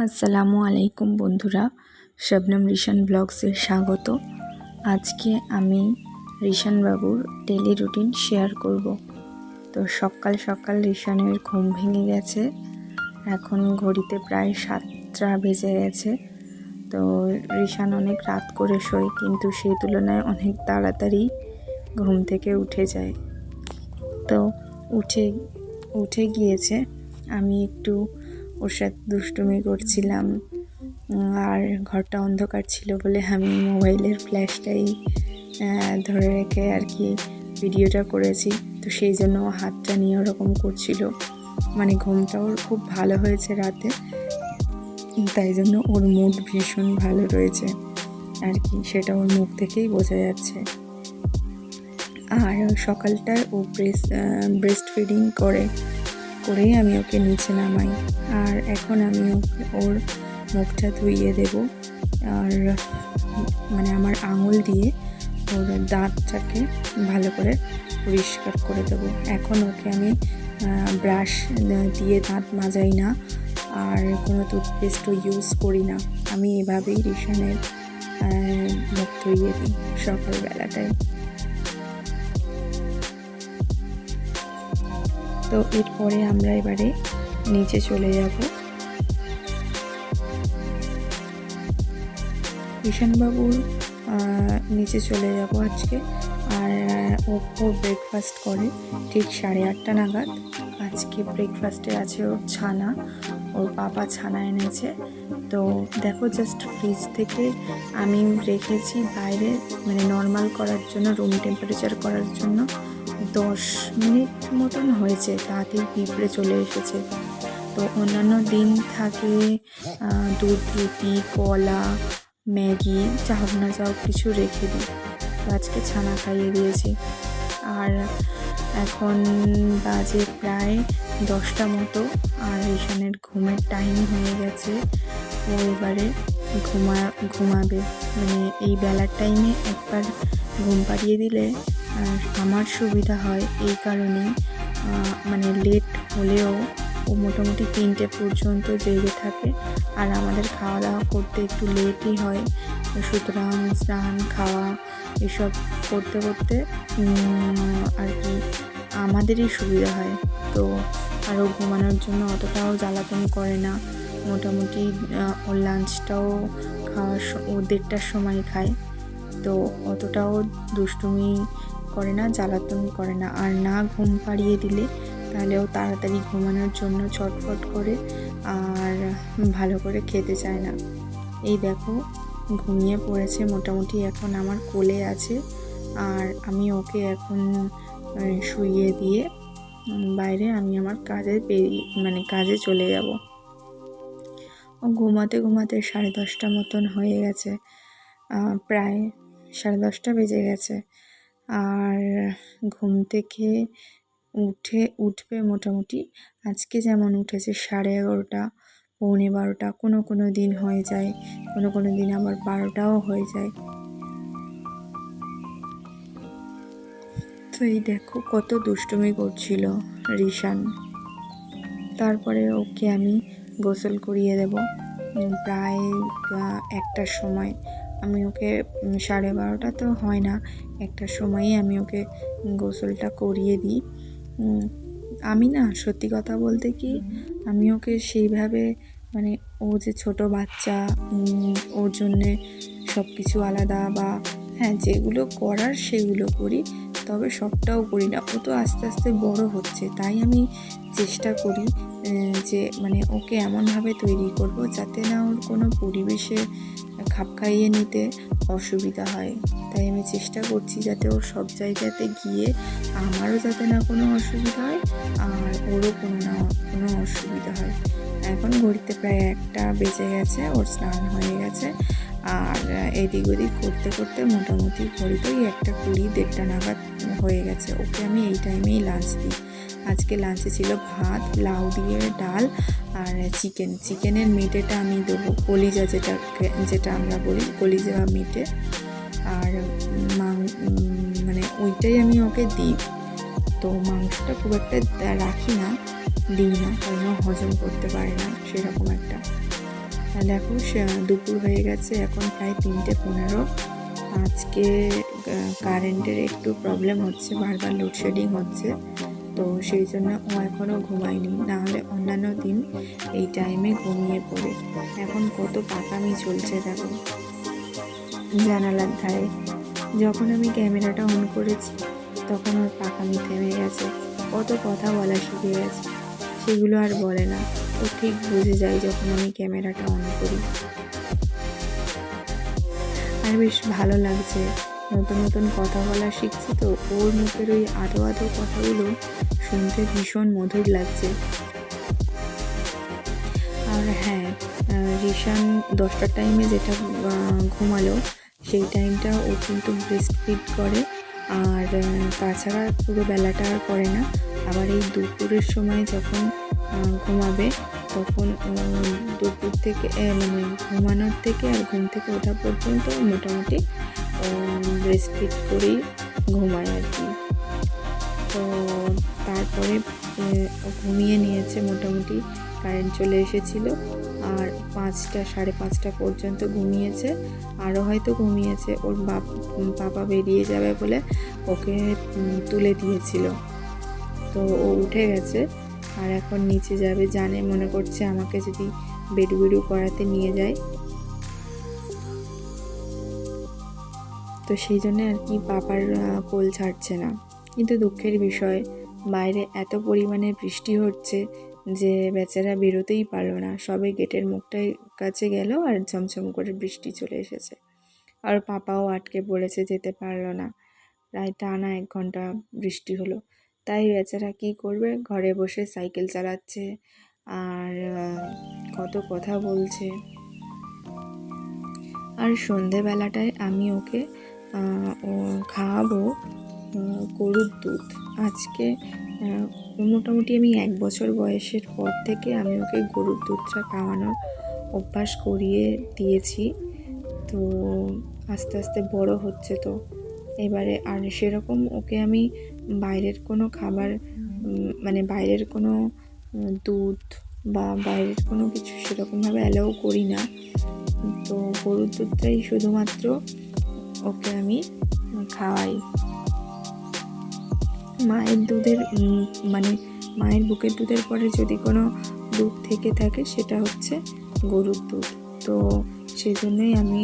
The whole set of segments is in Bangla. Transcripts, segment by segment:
আসসালামু আলাইকুম বন্ধুরা, শবনম রিশান ব্লগসে স্বাগত। আজকে আমি রিশান বাবুর ডেলি রুটিন শেয়ার করব। তো সকাল সকাল রিশানের ঘুম ভেঙে গেছে। এখন ঘড়িতে প্রায় 7টা বেজে গেছে। তো রিশান অনেক রাত করে শোয়, কিন্তু সেই তুলনায় অনেক তাড়াতাড়ি ঘুম থেকে উঠে যায়। তো উঠে গিয়েছে। আমি একটু ওর সাথে দুষ্টুমি করছিলাম, আর ঘরটা অন্ধকার ছিল বলে আমি মোবাইলের ফ্ল্যাশটাই ধরে রেখে আর কি ভিডিওটা করেছি। তো সেই জন্য হাতটা নিয়ে ওরকম করছিল, মানে ঘুমটা ওর খুব ভালো হয়েছে রাতে, তাই জন্য ওর মুড ভীষণ ভালো রয়েছে আর কি, সেটা ওর মুখ থেকেই বোঝা যাচ্ছে। আর সকালটায় ও ব্রেস্ট ফিডিং করেই আমি ওকে নিচে নামাই। আর এখন আমি ওর মুখটা ধুইয়ে দেব, আর মানে আমার আঙুল দিয়ে ওর দাঁতটাকে ভালো করে পরিষ্কার করে দেবো। এখন ওকে আমি ব্রাশ দিয়ে দাঁত মাজাই না, আর কোনো টুথপেস্টও ইউজ করি না। আমি এভাবেই রিশানের মুখ ধুইয়ে দিই সকালবেলাটায়। তো এরপরে আমরা এবারে নিচে চলে যাব। রিশানবাবুর নিচে চলে যাব আজকে। আর ও ব্রেকফাস্ট করে ঠিক 8:30 নাগাদ। আজকে ব্রেকফাস্টে আছে ওর ছানা, ওর বাবা ছানা এনেছে। তো দেখো, জাস্ট ফ্রিজ থেকে আমি রেখেছি বাইরে, মানে নর্মাল করার জন্য, রুম টেম্পারেচার করার জন্য 10 মিনিট মতন হয়েছে, তাতেই পিঁপড়ে চলে এসেছে। তো অন্যান্য দিন থাকে দুধ, রুটি, কলা, ম্যাগি, যা হোক না যা হোক কিছু রেখে দিই। তো আজকে ছানা খাইয়ে দিয়েছি। আর এখন বাজে প্রায় 10টা মতো, আর রিশানের ঘুমের টাইম হয়ে গেছে। ও এবারে ঘুমাবে, মানে এই বেলার টাইমে একবার ঘুম পাড়িয়ে দিলে আমার সুবিধা হয়। এই কারণেই মানে লেট হলেও ও মোটামুটি 3টে পর্যন্ত জেগে থাকে। আর আমাদের খাওয়া দাওয়া করতে একটু লেটই হয়, সুতরাং স্নান খাওয়া এসব করতে করতে আর কি আমাদেরই সুবিধা হয়। তো আরও ঘুমানোর জন্য অতটাও জ্বালাতন করে না। মোটামুটি ওর লাঞ্চটাও ও 1:30টার সময় খায়। তো অতটাও দুষ্টুমি করে না, জ্বালাতন করে না। আর না ঘুম পাড়িয়ে দিলে তাহলেও তাড়াতাড়ি ঘুমানোর জন্য চটফট করে, আর ভালো করে খেতে চায় না। এই দেখো, ঘুমিয়ে পড়েছে মোটামুটি, এখন আমার কোলে আছে। আর আমি ওকে এখন শুইয়ে দিয়ে বাইরে আমি আমার কাজে চলে যাব। ও ঘুমাতে ঘুমাতে 10:30 মতন হয়ে গেছে, প্রায় 10:30 বেজে গেছে। আর ঘুম থেকে উঠবে মোটামুটি, আজকে যেমন উঠেছে 11:30, 11:45, কোনো দিন হয়ে যায়, কোনো দিন আবার 12টাও হয়ে যায়। তো এই দেখো কত দুষ্টুমি করছিল রিশান। তারপরে ওকে আমি গোসল করিয়ে দেব প্রায় 1টার সময়। আমি ওকে 12:30 তো হয় না, 1টার সময়ই আমি ওকে গোসলটা করিয়ে দিই। আমি না, সত্যি কথা বলতে কি, আমি ওকে সেইভাবে, মানে ও যে ছোট বাচ্চা, ওর জন্যে সব কিছু আলাদা, বা হ্যাঁ যেগুলো করার সেগুলো করি, তবে সবটাও করি না। ও তো আস্তে আস্তে বড় হচ্ছে, তাই আমি চেষ্টা করি যে মানে ওকে এমনভাবে তৈরি করব যাতে না ওর কোনো পরিবেশে খাপ খাইয়ে নিতে অসুবিধা হয়। তাই আমি চেষ্টা করছি যাতে ওর সব জায়গাতে গিয়ে আমারও যাতে না কোনো অসুবিধা হয়, আর ওরও কোনো অসুবিধা হয়। এখন ঘড়িতে প্রায় 1টা বেজে গেছে, ওর স্নান হয়ে গেছে। আর এদিক ওদিক করতে করতে মোটামুটি ঘড়িতেই 1:20, 1:30 নাগাদ হয়ে গেছে। ওকে আমি এই টাইমেই লাঞ্চ দিই। আজকে লাঞ্চে ছিল ভাত, লাউ দিয়ে ডাল, আর চিকেনের মেটেটা আমি দেবো, কলিজা যেটা আমরা বলি, কলিজা মেটে। আর মানে ওইটাই আমি ওকে দিই। তো মাংসটা খুব একটা রাখি না, দিই না, কারণ হজম করতে পারে না সেরকম একটা। দেখো দুপুর হয়ে গেছে, এখন প্রায় 3:15। আজকে কারেন্টের একটু প্রবলেম হচ্ছে, বারবার লোডশেডিং হচ্ছে, তো সেই জন্য ও এখনও ঘুমায়নি। নাহলে অন্যান্য দিন এই টাইমে ঘুমিয়ে পড়ে। এখন কত পাকামি চলছে দেখো জানালার ধারে। যখন আমি ক্যামেরাটা অন করেছি তখন ওর পাকামি থেমে গেছে, কত কথা বলা শিখে গেছে, সেগুলো আর বলে না। ও ঠিক বুঝে যায় যখন আমি ক্যামেরাটা অন করি। আর বেশ ভালো লাগছে, নতুন নতুন কথা বলা শিখছি তো, ওর মুখের ওই আধো আধো কথাগুলো শুনতে ভীষণ মধুর লাগছে। আর হ্যাঁ, রিশান 10টার টাইমে যেটা ঘুমালো সেই টাইমটা ও কিন্তু ব্রেস্ট ফিড করে, আর তাছাড়া পুরো বেলাটা আর করে না। আবার এই দুপুরের সময় যখন ঘুমাবে তখন দুপুর থেকে মানে ঘুমানোর থেকে আর ঘুম থেকে ওঠা পর্যন্ত মোটামুটি ব্রেস্ট ফিড করেই ঘুমায় আর কি। তো তারপরে ঘুমিয়ে নিয়েছে মোটামুটি, কারেন্ট চলে এসেছিলো, আর 5টা 5:30 পর্যন্ত ঘুমিয়েছে। আরও হয়তো ঘুমিয়েছে, ওর পাপা বেরিয়ে যাবে বলে ওকে তুলে দিয়েছিল, তো ও উঠে গেছে আর এখন নিচে যাবে। জানে, মনে করছে আমাকে যদি বেডু করাতে নিয়ে যায়, তো সেই জন্য আর কি পাপার কোল ছাড়ছে না। কিন্তু দুঃখের বিষয়, বাইরে এত পরিমাণে বৃষ্টি হচ্ছে যে বেচারা বেরোতেই পারলো না। সবে গেটের মুখটাই কাছে গেল আর ঝমঝম করে বৃষ্টি চলে এসেছে, আর পাপাও আটকে পড়েছে, যেতে পারলো না। প্রায় টানা 1 ঘন্টা বৃষ্টি হলো, তাই বেচারা কি করবে, ঘরে বসে সাইকেল চালাচ্ছে আর কত কথা বলছে। আর সন্ধেবেলাটায় আমি ওকে খাওয়াবো গরুর দুধ। আজকে মোটামুটি আমি 1 বছর বয়সের পর থেকে আমি ওকে গরুর দুধটা খাওয়ানোর অভ্যাস করিয়ে দিয়েছি। তো আস্তে আস্তে বড় হচ্ছে, তো এবারে আর সেরকম ওকে আমি বাইরের কোনো খাবার মানে বাইরের কোনো দুধ বা বাইরের কোনো কিছু সেরকমভাবে অ্যালাউ করি না। তো গরুর দুধটাই শুধুমাত্র ওকে আমি খাওয়াই। মায়ের দুধের মানে মায়ের বুকের দুধের পরে যদি কোনো দুধ থেকে থাকে সেটা হচ্ছে গরুর দুধ, তো সেই জন্যই আমি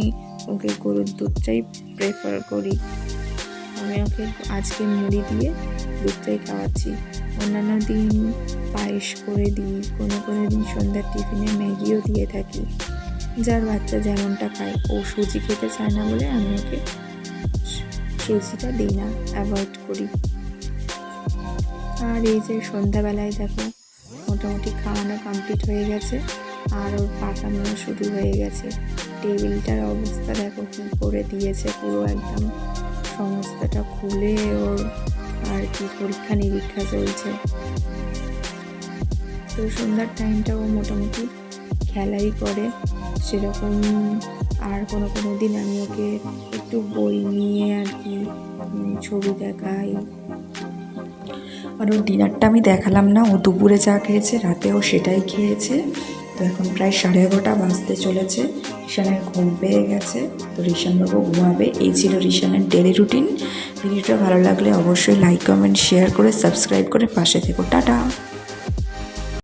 ওকে গরুর দুধটাই প্রেফার করি। আমি ওকে আজকে মুড়ি দিয়ে দুধটাই খাওয়াচ্ছি। অন্যান্য দিন পায়েস করে দিই, কোনো দিন সন্ধ্যার টিফিনে ম্যাগিও দিয়ে থাকি, যার বাচ্চা যেমনটা খায়। ও সুজি খেতে চায় না বলে আমি ওকে সুজিটা দিই না, অ্যাভয়েড করি। আর এই যে সন্ধ্যাবেলায় দেখো মোটামুটি খাওয়ানো কমপ্লিট হয়ে গেছে, আর ওর পাকানো শুরু হয়ে গেছে। টেবিলটার অবস্থা দেখো কী করে দিয়েছে, পুরো একদম সমস্তটা খুলে ওর আর কি পরীক্ষা নিরীক্ষা চলছে। তো সন্ধ্যার টাইমটাও মোটামুটি খেলাই করে সেরকম। আর কোনো দিন আমি ওকে একটু বই নিয়ে আর কি ছবি দেখাই। আর ওর ডিনারটা আমি দেখালাম না, ও দুপুরে যা খেয়েছে রাতেও সেটাই খেয়েছে। তো এখন প্রায় 11:30 বাজতে চলেছে, রিশানের ঘুম পেয়ে গেছে, তো রিশানবাবু ঘুমাবে। এই ছিল রিশানের ডেলি রুটিন। ভিডিওটা ভালো লাগলে অবশ্যই লাইক কমেন্ট শেয়ার করে সাবস্ক্রাইব করে পাশে থেকো। টাটা।